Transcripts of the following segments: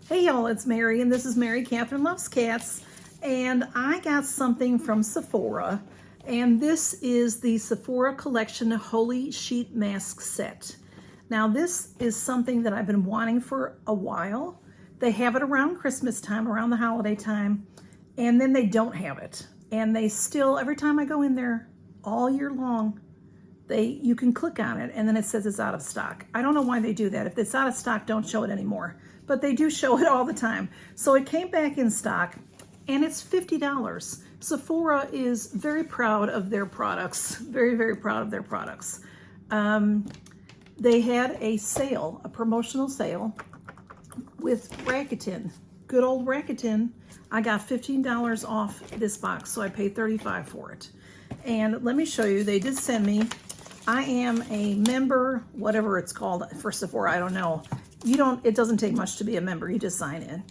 Hey y'all, it's Mary, and this is Mary Catherine Loves Cats, and I got something from Sephora, and this is the Sephora Collection Holy Sheet Mask Set. Now this is something that I've been wanting for a while. They have it around Christmas time, around the holiday time, and then they don't have it. And they still, every time I go in there all year long, you can click on it and then it says it's out of stock. I don't know why they do that. If it's out of stock, don't show it anymore. But they do show it all the time. So it came back in stock and it's $50. Sephora is very proud of their products. Very, very proud of their products. They had a sale, a promotional sale with Rakuten. Good old Rakuten. I got $15 off this box, so I paid $35 for it. And let me show you, they did send me, I am a member, whatever it's called for Sephora, I don't know. It doesn't take much to be a member, you just sign in.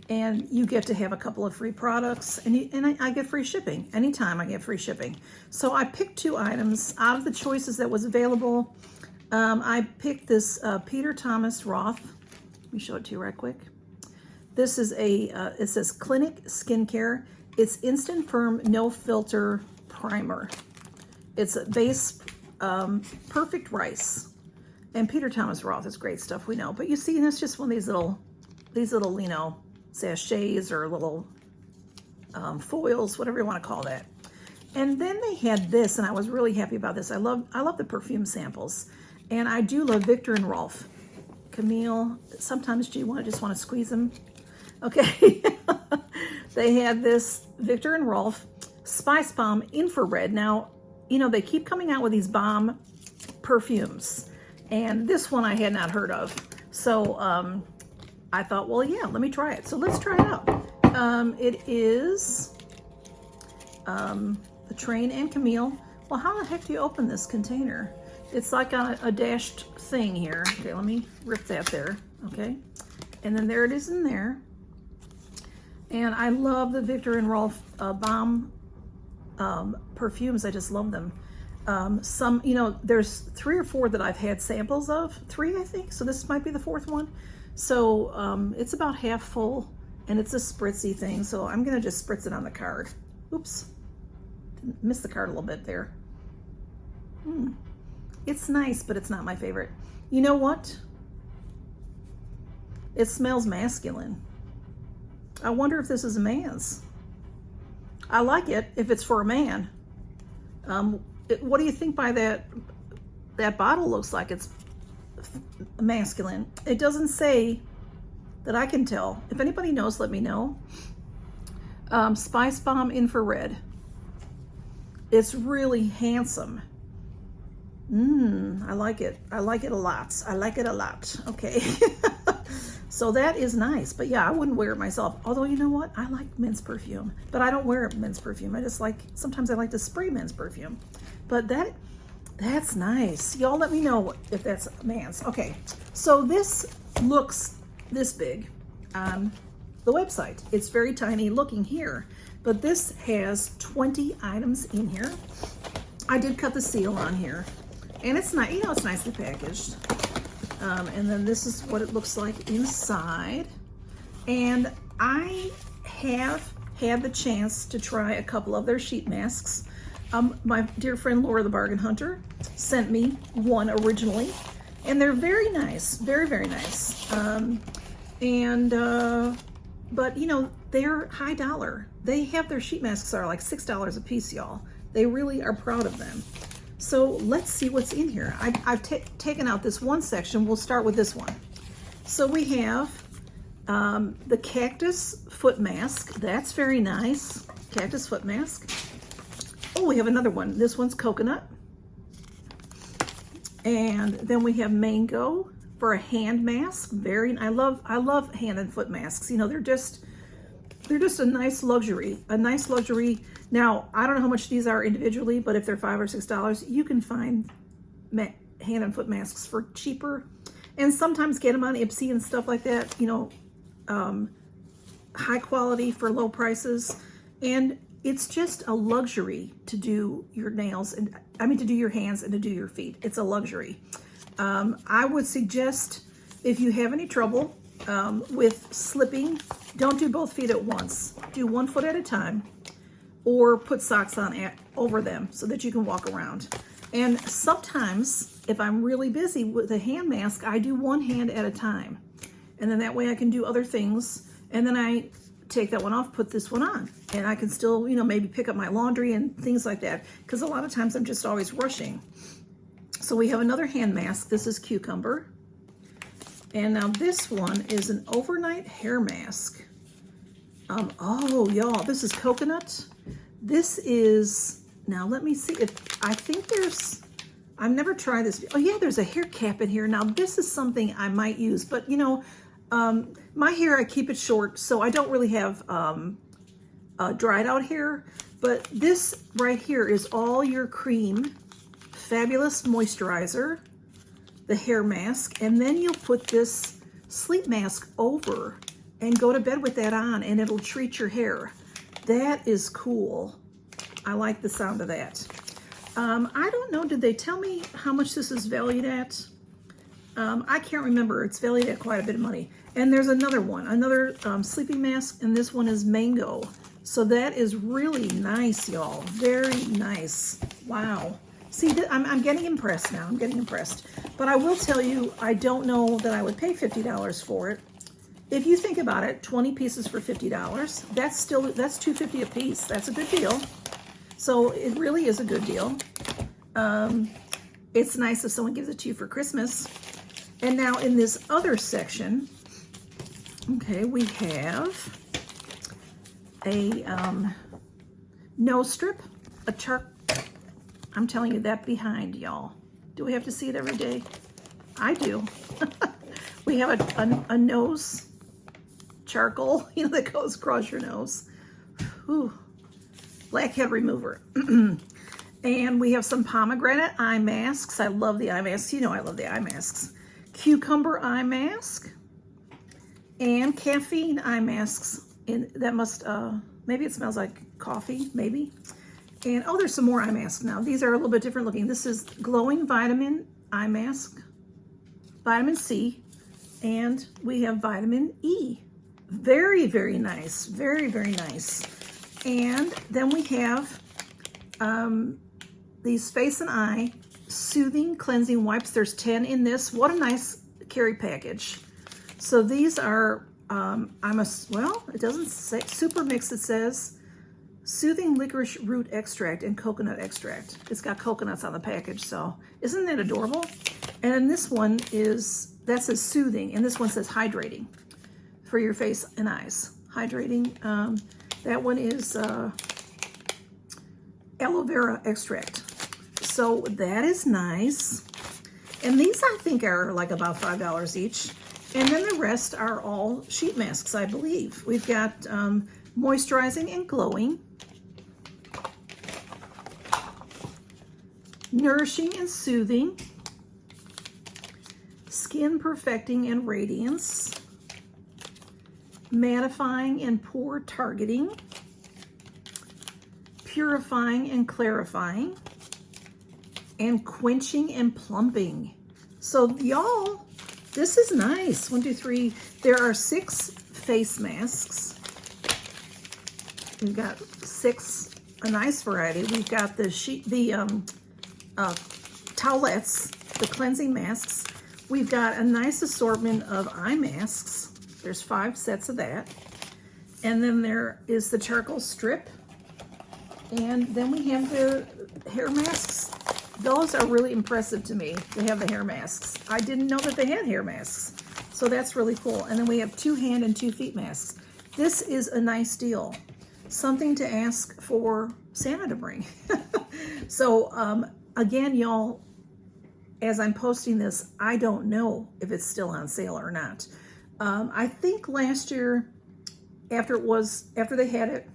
And you get to have a couple of free products, and I get free shipping. Anytime I get free shipping. So I picked 2 items out of the choices that was available. I picked this Peter Thomas Roth. Let me show it to you right quick. This is it says Clinic Skincare. It's Instant Firm No Filter Primer. It's a base perfect rice. And Peter Thomas Roth is great stuff, we know. But you see, that's just one of these little, you know, sachets or little foils, whatever you want to call that. And then they had this, and I was really happy about this. I love the perfume samples. And I do love Viktor and Rolf. Camille, sometimes do you just want to squeeze them? Okay. They had this Viktor and Rolf Spice Bomb Infrared. Now, you know, they keep coming out with these bomb perfumes. And this one I had not heard of. So I thought, well, yeah, let me try it. So let's try it out. It is the Train and Camille. Well, how the heck do you open this container? It's like on a dashed thing here. Okay, let me rip that there. Okay. And then there it is in there. And I love the Viktor and Rolf Bomb perfumes. I just love them. Some, you know, there's 3 or 4 that I've had samples of. 3, I think. So this might be the 4th one. So it's about half full, and it's a spritzy thing. So I'm going to just spritz it on the card. Oops. Missed the card a little bit there. It's nice, but it's not my favorite. You know what? It smells masculine. I wonder if this is a man's. I like it if it's for a man. What do you think by that bottle looks like? It's masculine. It doesn't say that I can tell. If anybody knows, let me know. Spice Bomb Infrared. It's really handsome. I like it. I like it a lot. I like it a lot. Okay. So that is nice. But yeah, I wouldn't wear it myself. Although, you know what? I like men's perfume. But I don't wear men's perfume. I just like, sometimes I like to spray men's perfume. But that's nice. Y'all let me know if that's man's. Okay. So this looks this big on the website. It's very tiny looking here. But this has 20 items in here. I did cut the seal on here. And it's nice, you know, it's nicely packaged. And then this is what it looks like inside. And I have had the chance to try a couple of their sheet masks. My dear friend Laura the Bargain Hunter sent me one originally. And they're very nice, very, very nice. But you know, they're high dollar. They have their sheet masks are like $6 a piece, y'all. They really are proud of them. So let's see what's in here. I've taken out this one section. We'll start with this one. So we have the Cactus Foot Mask. That's very nice. Cactus Foot Mask. Oh, we have another one. This one's coconut. And then we have mango for a hand mask. I love hand and foot masks. You know, they're just a nice luxury. A nice luxury. Now, I don't know how much these are individually, but if they're $5 or $6, you can find hand and foot masks for cheaper. And sometimes get them on Ipsy and stuff like that, you know, high quality for low prices. And it's just a luxury to do your nails, and to do your hands and to do your feet. It's a luxury. I would suggest, if you have any trouble with slipping. Don't do both feet at once. Do one foot at a time, or put socks on over them so that you can walk around. And sometimes, if I'm really busy with a hand mask, I do one hand at a time. And then that way I can do other things. And then I take that one off, put this one on. And I can still, you know, maybe pick up my laundry and things like that. Because a lot of times I'm just always rushing. So we have another hand mask. This is Cucumber. And now this one is an overnight hair mask. Oh, y'all, this is coconut. This is, now let me see if, I think there's, I've never tried this. Oh yeah, there's a hair cap in here. Now this is something I might use, but you know, my hair, I keep it short, so I don't really have dried out hair, but this right here is all your cream, fabulous moisturizer, the hair mask, and then you'll put this sleep mask over and go to bed with that on, and it'll treat your hair. That is cool. I like the sound of that. I don't know, did they tell me how much this is valued at? I can't remember. It's valued at quite a bit of money. And there's another one, another sleeping mask, and this one is Mango. So that is really nice, y'all. Very nice. Wow. See, I'm getting impressed now. I'm getting impressed. But I will tell you, I don't know that I would pay $50 for it. If you think about it, 20 pieces for $50, that's $2.50 a piece. That's a good deal. So it really is a good deal. It's nice if someone gives it to you for Christmas. And now in this other section, okay, we have a nose strip, a chark. I'm telling you that behind, y'all. Do we have to see it every day? I do. We have a nose charcoal, you know, that goes across your nose. Whew. Blackhead remover. And we have some pomegranate eye masks. I love the eye masks. You know I love the eye masks. Cucumber eye mask. And caffeine eye masks. And that must, maybe it smells like coffee, maybe. And, oh, there's some more eye masks now. These are a little bit different looking. This is glowing vitamin eye mask. Vitamin C. And we have vitamin E. Very, very nice. Very, very nice. And then we have these face and eye soothing cleansing wipes. There's 10 in this. What a nice carry package. So these are, well, it doesn't say super mix. It says soothing licorice root extract and coconut extract. It's got coconuts on the package. So isn't that adorable? And then this one is, that says soothing. And this one says hydrating for your face and eyes. Hydrating. That one is aloe vera extract. So that is nice. And these I think are like about $5 each. And then the rest are all sheet masks, I believe. We've got moisturizing and glowing, nourishing and soothing, skin perfecting and radiance, mattifying and pore targeting, purifying and clarifying, and quenching and plumping. So y'all, this is nice. 1, 2, 3. There are 6 face masks. We've got 6, a nice variety. We've got the towelettes, the cleansing masks. We've got a nice assortment of eye masks. There's 5 sets of that. And then there is the charcoal strip. And then we have the hair masks. Those are really impressive to me. They have the hair masks. I didn't know that they had hair masks. So that's really cool. And then we have 2 hand and 2 feet masks. This is a nice deal. Something to ask for Santa to bring. So again, y'all, as I'm posting this, I don't know if it's still on sale or not. I think last year, after they had it,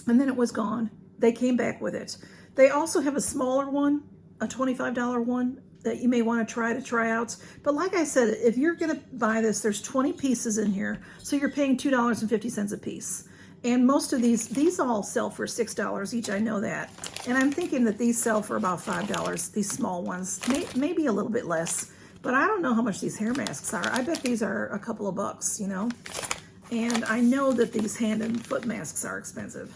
and then it was gone, they came back with it. They also have a smaller one, a $25 one that you may want to try out. But like I said, if you're going to buy this, there's 20 pieces in here, so you're paying $2.50 a piece. And most of these all sell for $6 each, I know that. And I'm thinking that these sell for about $5, these small ones, maybe a little bit less. But I don't know how much these hair masks are. I bet these are a couple of bucks, you know. And I know that these hand and foot masks are expensive.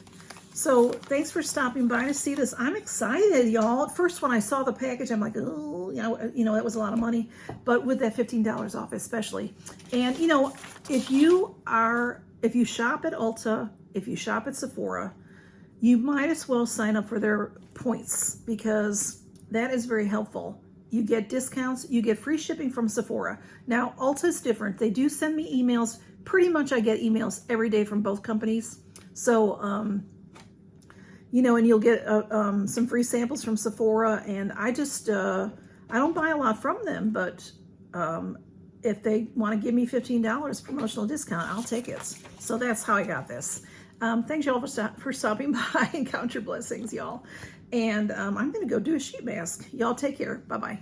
So thanks for stopping by to see this. I'm excited, y'all. At first, when I saw the package, I'm like, oh, you know, that was a lot of money. But with that $15 off, especially. And you know, if you shop at Ulta, if you shop at Sephora, you might as well sign up for their points, because that is very helpful. You get discounts, you get free shipping from Sephora. Now, Ulta is different. They do send me emails. Pretty much I get emails every day from both companies. So, you know, and you'll get some free samples from Sephora. And I just, I don't buy a lot from them, but if they want to give me $15 promotional discount, I'll take it. So that's how I got this. Thanks y'all for stopping by, and count your blessings, y'all. And I'm going to go do a sheet mask. Y'all take care. Bye-bye.